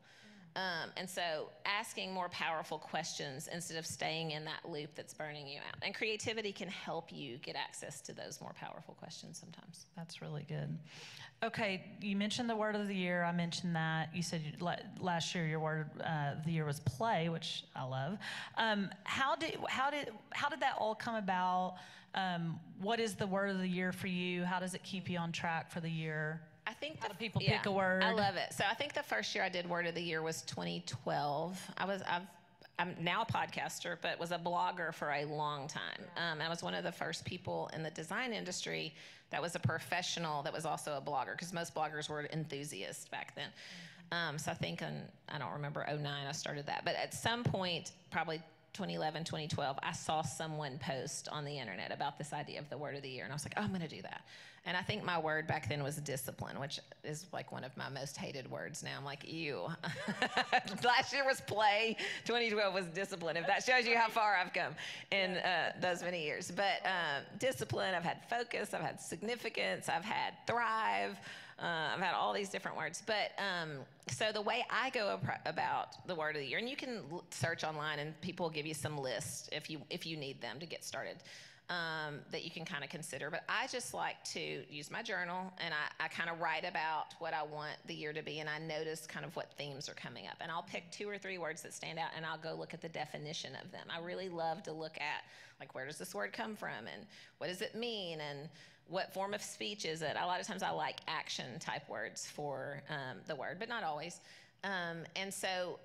And so asking more powerful questions instead of staying in that loop that's burning you out. And creativity can help you get access to those more powerful questions sometimes. That's really good. Okay, you mentioned the word of the year. I mentioned that. You said last year your word of the year was play, which I love. How did that all come about? What is the word of the year for you? How does it keep you on track for the year? I think How do people pick a word? I love it. So I think the first year I did Word of the Year was 2012. I'm now a podcaster, but was a blogger for a long time. I was one of the first people in the design industry that was a professional that was also a blogger, because most bloggers were enthusiasts back then. So I think I don't remember, 2009 I started that. But at some point, probably 2011, 2012, I saw someone post on the internet about this idea of the word of the year, and I was like, oh, I'm going to do that. And I think my word back then was discipline, which is like one of my most hated words now. I'm like, ew. Last year was play, 2012 was discipline, if that shows you how far I've come in those many years. But discipline, I've had focus, I've had significance, I've had thrive, I've had all these different words. But so the way I go about the word of the year, and you can search online and people will give you some lists if you need them to get started. That you can kind of consider. But I just like to use my journal, and I kind of write about what I want the year to be, and I notice kind of what themes are coming up. And I'll pick 2 or 3 words that stand out, and I'll go look at the definition of them. I really love to look at, like, where does this word come from, and what does it mean, and what form of speech is it? A lot of times I like action type words for the word, but not always. And so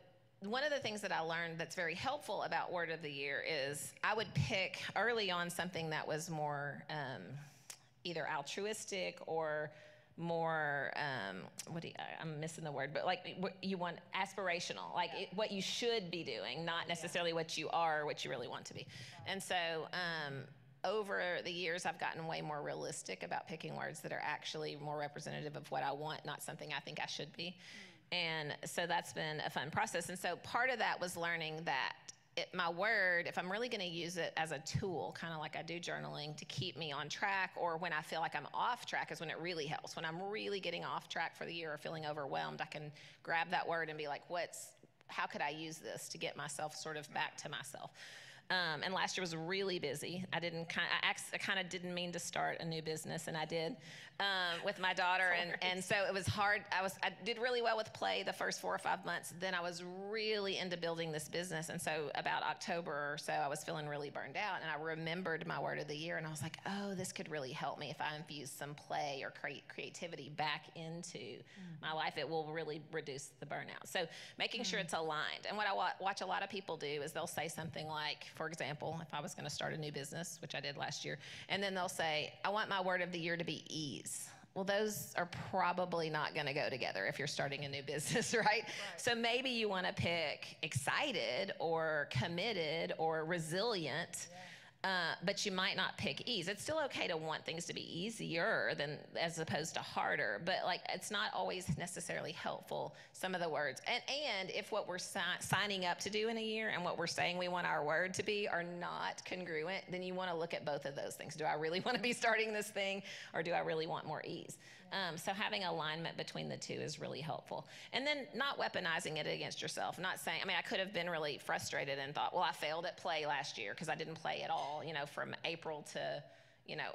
one of the things that I learned that's very helpful about Word of the Year is I would pick early on something that was more either altruistic or more, I'm missing the word, but like you want aspirational, like what you should be doing, not necessarily what you are or what you really want to be. And so over the years, I've gotten way more realistic about picking words that are actually more representative of what I want, not something I think I should be. And so that's been a fun process. And so part of that was learning that my word, if I'm really going to use it as a tool, kind of like I do journaling, to keep me on track, or when I feel like I'm off track is when it really helps. When I'm really getting off track for the year or feeling overwhelmed, I can grab that word and be like, how could I use this to get myself sort of back to myself? And last year was really busy. I kind of didn't mean to start a new business, and I did with my daughter, and so it was hard. I did really well with play the first 4 or 5 months. Then I was really into building this business, and so about October or so, I was feeling really burned out, and I remembered my word of the year, and I was like, oh, this could really help me if I infuse some play or creativity back into my life. It will really reduce the burnout. So making sure it's aligned. And what I watch a lot of people do is they'll say something like, for example, if I was going to start a new business, which I did last year, and then they'll say, I want my word of the year to be ease. Well, those are probably not going to go together if you're starting a new business, right? So maybe you want to pick excited or committed or resilient, but you might not pick ease. It's still okay to want things to be easier as opposed to harder, but like it's not always necessarily helpful, some of the words. And if what we're signing up to do in a year and what we're saying we want our word to be are not congruent, then you want to look at both of those things. Do I really want to be starting this thing, or do I really want more ease? So having alignment between the two is really helpful. And then not weaponizing it against yourself, not saying, I could have been really frustrated and thought, well, I failed at play last year because I didn't play at all, from April to,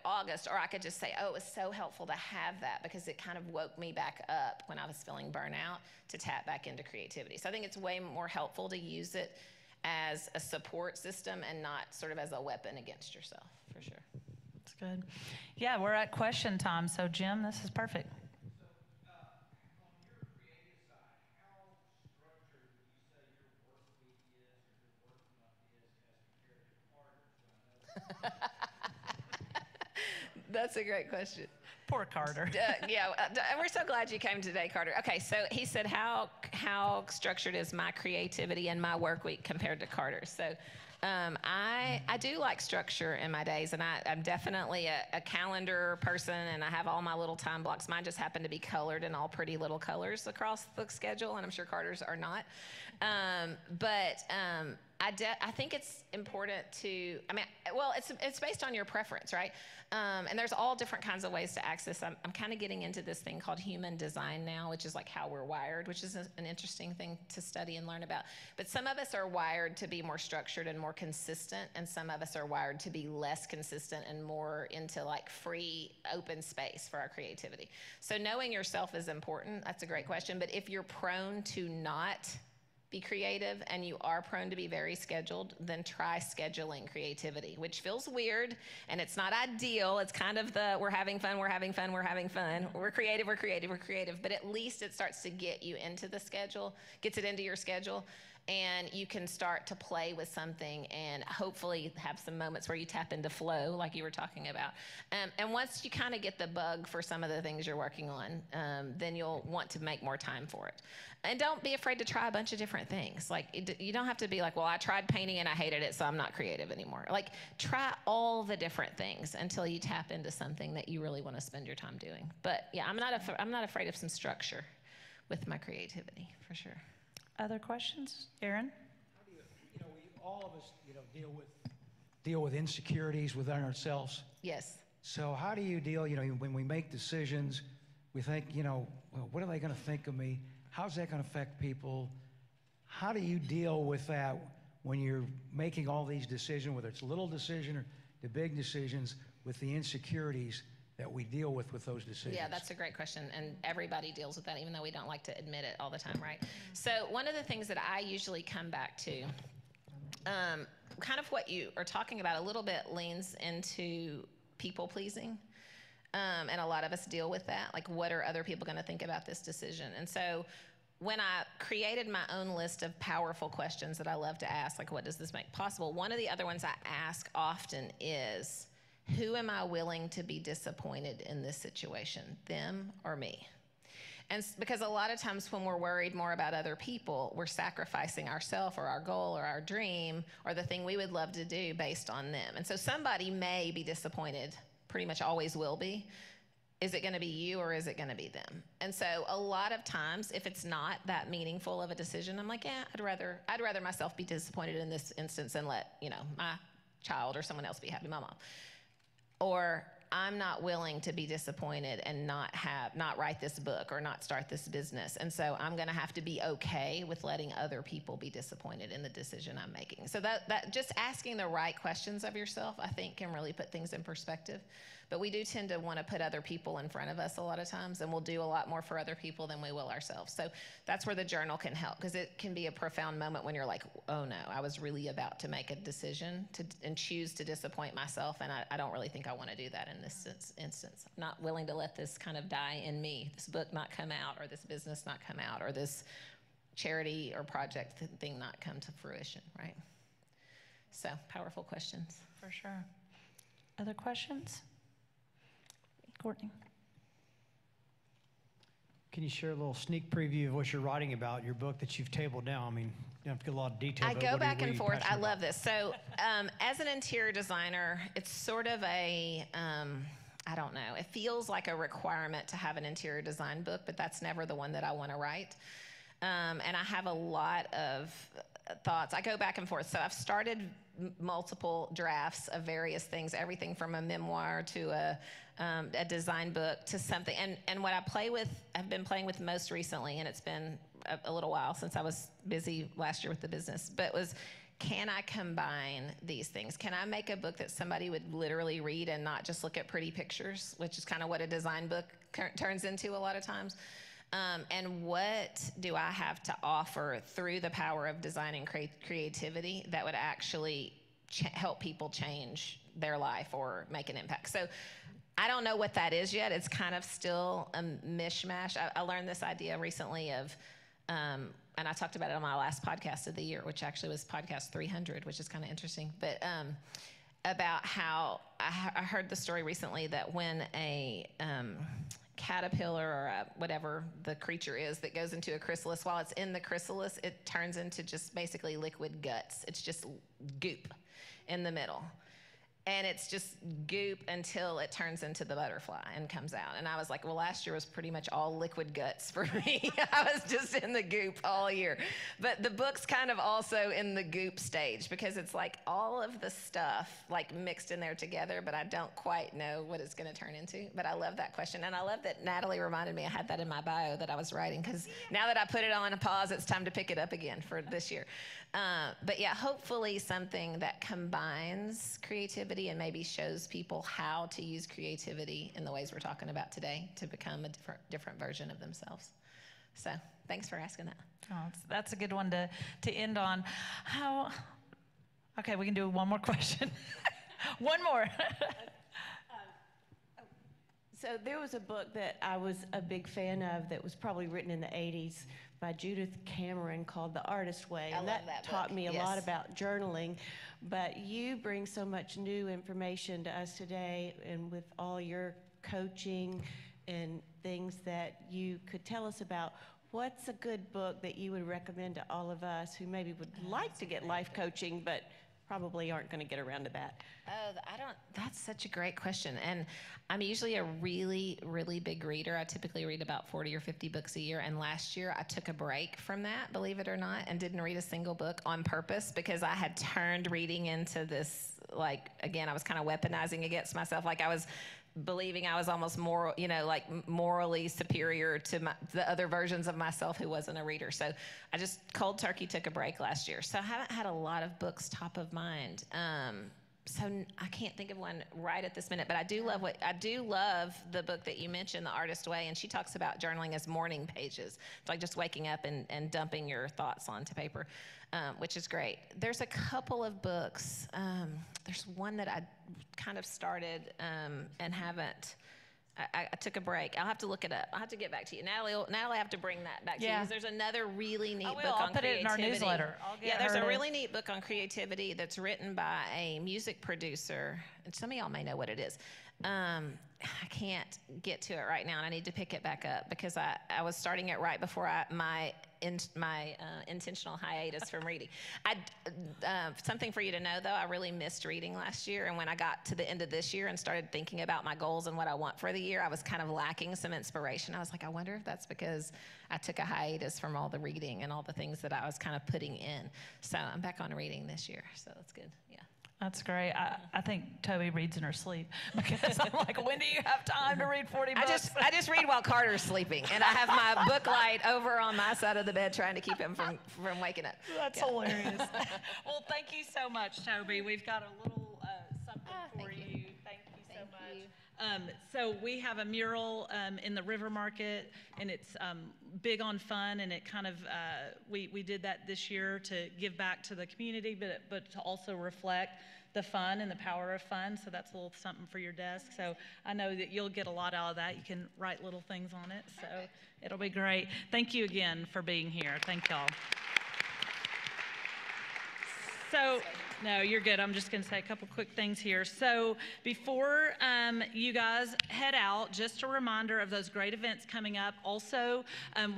August. Or I could just say, oh, it was so helpful to have that because it kind of woke me back up when I was feeling burnout to tap back into creativity. So I think it's way more helpful to use it as a support system and not sort of as a weapon against yourself, for sure. That's good. Yeah, we're at question time. So, Jim, this is perfect. That's a great question. Poor Carter. We're so glad you came today, Carter. Okay, so he said, how structured is my creativity and my work week compared to Carter's? So I do like structure in my days, and I'm definitely a calendar person, and I have all my little time blocks. Mine just happen to be colored in all pretty little colors across the schedule, and I'm sure Carter's are not. I think it's important to, it's based on your preference, right? And there's all different kinds of ways to access. I'm kind of getting into this thing called human design now, which is like how we're wired, which is an interesting thing to study and learn about. But some of us are wired to be more structured and more consistent, and some of us are wired to be less consistent and more into like free, open space for our creativity. So knowing yourself is important. That's a great question. But if you're prone to not be creative and you are prone to be very scheduled, then try scheduling creativity, which feels weird and it's not ideal. It's kind of the we're having fun, we're having fun, we're having fun. We're creative, we're creative, we're creative. But at least it starts to get you into the schedule, gets it into your schedule, and you can start to play with something and hopefully have some moments where you tap into flow like you were talking about. And once you kind of get the bug for some of the things you're working on, then you'll want to make more time for it. And don't be afraid to try a bunch of different things. Like, you don't have to be like, well, I tried painting and I hated it, so I'm not creative anymore. Like, try all the different things until you tap into something that you really want to spend your time doing. But yeah, I'm not afraid of some structure with my creativity, for sure. Other questions? Aaron? How do all of us, deal with insecurities within ourselves. Yes. So how do you deal, when we make decisions, we think, well, what are they going to think of me? How's that going to affect people? How do you deal with that when you're making all these decisions, whether it's a little decision or the big decisions, with the insecurities that we deal with those decisions? Yeah, that's a great question, and everybody deals with that, even though we don't like to admit it all the time, right? So one of the things that I usually come back to, kind of what you are talking about a little bit leans into people pleasing. And a lot of us deal with that. Like, what are other people going to think about this decision? And so when I created my own list of powerful questions that I love to ask, like, what does this make possible? One of the other ones I ask often is, who am I willing to be disappointed in this situation, them or me? And because a lot of times when we're worried more about other people, we're sacrificing ourselves or our goal or our dream or the thing we would love to do based on them. And so somebody may be disappointed, pretty much always will be. Is it going to be you or is it going to be them? And so a lot of times, if it's not that meaningful of a decision, I'm like, yeah, I'd rather myself be disappointed in this instance and let, my child or someone else be happy, my mom. Or I'm not willing to be disappointed and not write this book or not start this business. And so I'm going to have to be okay with letting other people be disappointed in the decision I'm making. So that just asking the right questions of yourself, I think, can really put things in perspective. But we do tend to want to put other people in front of us a lot of times, and we'll do a lot more for other people than we will ourselves. So that's where the journal can help, because it can be a profound moment when you're like, oh no, I was really about to make a decision and choose to disappoint myself, and I don't really think I want to do that in this instance. I'm not willing to let this kind of die in me, this book not come out, or this business not come out, or this charity or project thing not come to fruition, right? So, powerful questions. For sure. Other questions? Courtney. Can you share a little sneak preview of what you're writing about, your book that you've tabled down? I mean, you don't have to get a lot of detail. I go back and forth. I love this. So as an interior designer, it's sort of a, I don't know, it feels like a requirement to have an interior design book, but that's never the one that I want to write. And I have a lot of thoughts. I go back and forth. So I've started multiple drafts of various things, everything from a memoir to a design book to something. And what I've been playing with most recently, and it's been a little while since I was busy last year with the business, but was, can I combine these things? Can I make a book that somebody would literally read and not just look at pretty pictures, which is kind of what a design book turns into a lot of times? And what do I have to offer through the power of design and creativity that would actually help people change their life or make an impact? So I don't know what that is yet. It's kind of still a mishmash. I learned this idea recently of, and I talked about it on my last podcast of the year, which actually was podcast 300, which is kind of interesting. But about how I heard the story recently that when a caterpillar or whatever the creature is that goes into a chrysalis, while it's in the chrysalis, it turns into just basically liquid guts. It's just goop in the middle. And it's just goop until it turns into the butterfly and comes out. And I was like, well, last year was pretty much all liquid guts for me. I was just in the goop all year. But the book's kind of also in the goop stage because it's like all of the stuff like mixed in there together, but I don't quite know what it's going to turn into. But I love that question. And I love that Natalie reminded me I had that in my bio that I was writing because now that I put it on a pause, it's time to pick it up again for this year. But yeah, hopefully something that combines creativity and maybe shows people how to use creativity in the ways we're talking about today to become a different version of themselves. So thanks for asking that. Oh, that's a good one to end on. Okay, we can do one more question. One more. So there was a book that I was a big fan of that was probably written in the 80s by Judith Cameron called The Artist Way. I And love that that taught book. me a Yes. lot about journaling. But you bring so much new information to us today, and with all your coaching and things that you could tell us about. What's a good book that you would recommend to all of us who maybe would like to get life coaching but probably aren't going to get around to that? That's such a great question. And I'm usually a really, really big reader. I typically read about 40 or 50 books a year. And last year I took a break from that, believe it or not, and didn't read a single book on purpose because I had turned reading into this, like, again, I was kind of weaponizing against myself. Like I was believing I was almost moral, like morally superior to the other versions of myself who wasn't a reader. So I just cold turkey took a break last year. So I haven't had a lot of books top of mind. So I can't think of one right at this minute, but I do love the book that you mentioned, The Artist Way, and she talks about journaling as morning pages. It's like just waking up and dumping your thoughts onto paper, which is great. There's a couple of books. There's one that I kind of started and haven't. I took a break. I'll have to look it up. I'll have to get back to you. Natalie, I have to bring that back to you because there's another really neat book on creativity. I'll put it in our newsletter. There's a really neat book on creativity that's written by a music producer. And some of y'all may know what it is. I can't get to it right now, and I need to pick it back up because I was starting it right before my intentional hiatus from reading. Something for you to know, though, I really missed reading last year, and when I got to the end of this year and started thinking about my goals and what I want for the year, I was kind of lacking some inspiration. I was like, I wonder if that's because I took a hiatus from all the reading and all the things that I was kind of putting in. So I'm back on reading this year, so that's good, yeah. That's great. I think Toby reads in her sleep because I'm like, when do you have time to read 40 books? I just read while Carter's sleeping, and I have my book light over on my side of the bed trying to keep him from waking up. That's hilarious. Well, thank you so much, Toby. We've got a little something for you. Thank you so much. So we have a mural in the River Market, and it's big on fun, and it kind of, we did that this year to give back to the community, but to also reflect the fun and the power of fun. So that's a little something for your desk. So I know that you'll get a lot out of that. You can write little things on it. So it'll be great. Thank you again for being here. Thank y'all. So, no, you're good. I'm just going to say a couple quick things here. So before you guys head out, just a reminder of those great events coming up. Also,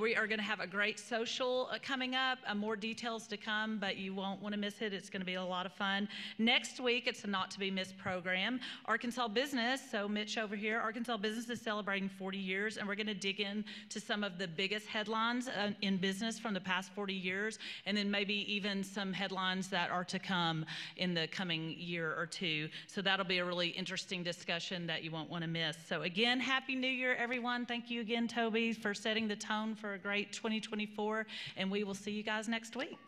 we are going to have a great social coming up. More details to come, but you won't want to miss it. It's going to be a lot of fun. Next week, it's a not to be missed program. Arkansas Business, so Mitch over here, Arkansas Business is celebrating 40 years, and we're going to dig into some of the biggest headlines in business from the past 40 years, and then maybe even some headlines that are to come in the coming year or two. So that'll be a really interesting discussion that you won't want to miss. So again, Happy New Year, everyone. Thank you again, Toby, for setting the tone for a great 2024, and we will see you guys next week.